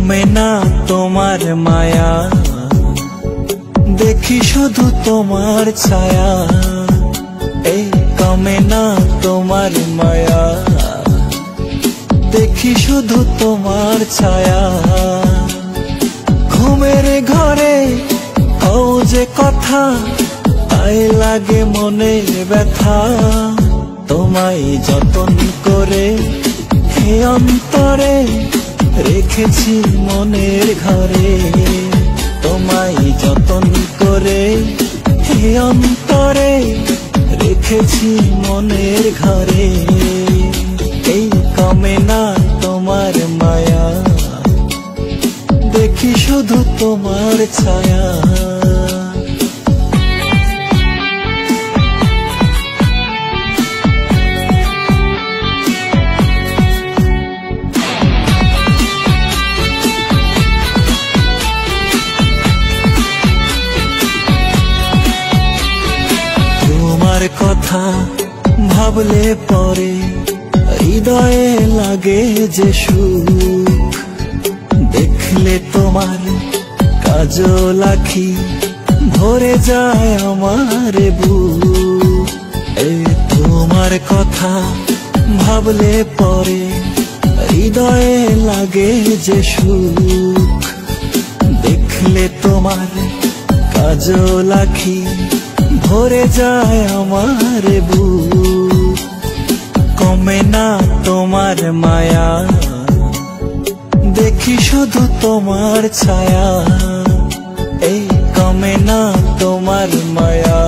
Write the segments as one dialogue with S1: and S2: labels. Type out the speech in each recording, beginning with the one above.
S1: কমে না তোমার মায়া, দেখি শুধু তোমার ছায়া। এই কমে না তোমার মায়া, দেখি শুধু তোমার ছায়া। ঘুমের ঘরে কও যে কথা, তাই লাগে মনে ব্যথা। তোমায় যতন করে হে অন্তরে রেখেছি মনের ঘরে। তোমায় যতন করে হে অন্তরে রেখেছি মনের ঘরে। এই কমে না তোমার মায়া, দেখি শুধু তোমার ছায়া। তোমার কথা ভাবলে পরে হৃদয়ে লাগে যে সুখ। দেখলে তোমার কাজল আঁখি ভরে যায় আমার বুক। এই তোমার কথা ভাবলে পরে হৃদয়ে লাগে যে সুখ। দেখলে তোমার কাজল আঁখি ভরে যায় আমার বুক। কমে না তোমার মায়া, দেখি শুধু তোমার ছায়া। এই কমে না তোমার মায়া,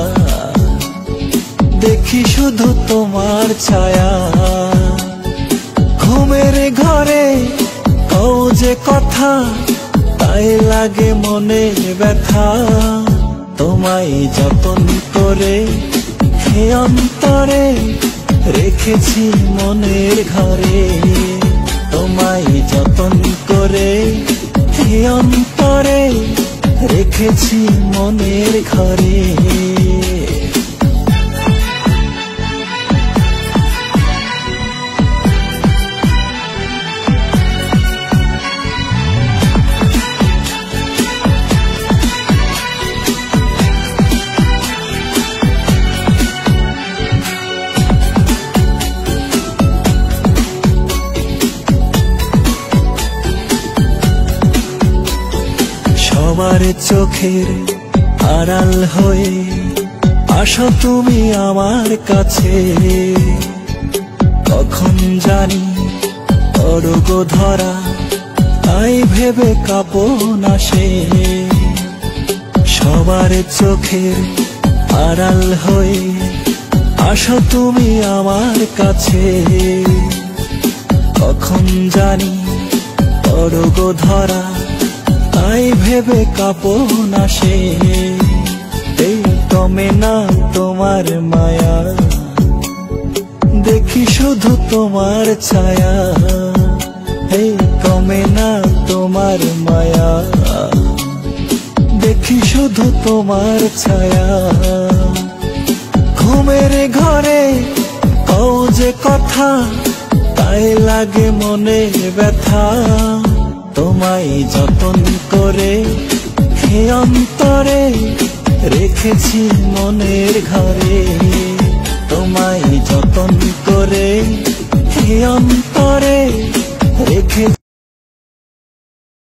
S1: দেখি শুধু তোমার ছায়া। ঘুমের ঘরে কও যে কথা, তাই লাগে মনে ব্যথা। তোমায় যতন করে হে অন্তরে রেখেছি মনের ঘরে। তোমায় যতন করে হে অন্তরে রেখেছি মনের ঘরে। সবার চোখের আড়াল হয়ে আসো তুমি আমার কাছে। কখন জানি অরোগ ধরা, তাই ভেবে কাঁপন আসে। সবার চোখের আড়াল হয়ে আসো তুমি আমার কাছে। কখন জানি অরোগ ধরা, তাই ভেবে কাঁপন আসে। এই কমে না তোমার মায়া, দেখি শুধু তোমার ছায়া। এই কমে না তোমার মায়া, দেখি শুধু তোমার ছায়া। ঘুমের ঘরে কও যে কথা, তাই লাগে মনে ব্যথা। তোমায় যতন করে হে অন্তরে রেখেছি মনের ঘরে। তোমায় যতন করে হে অন্তরে রেখেছি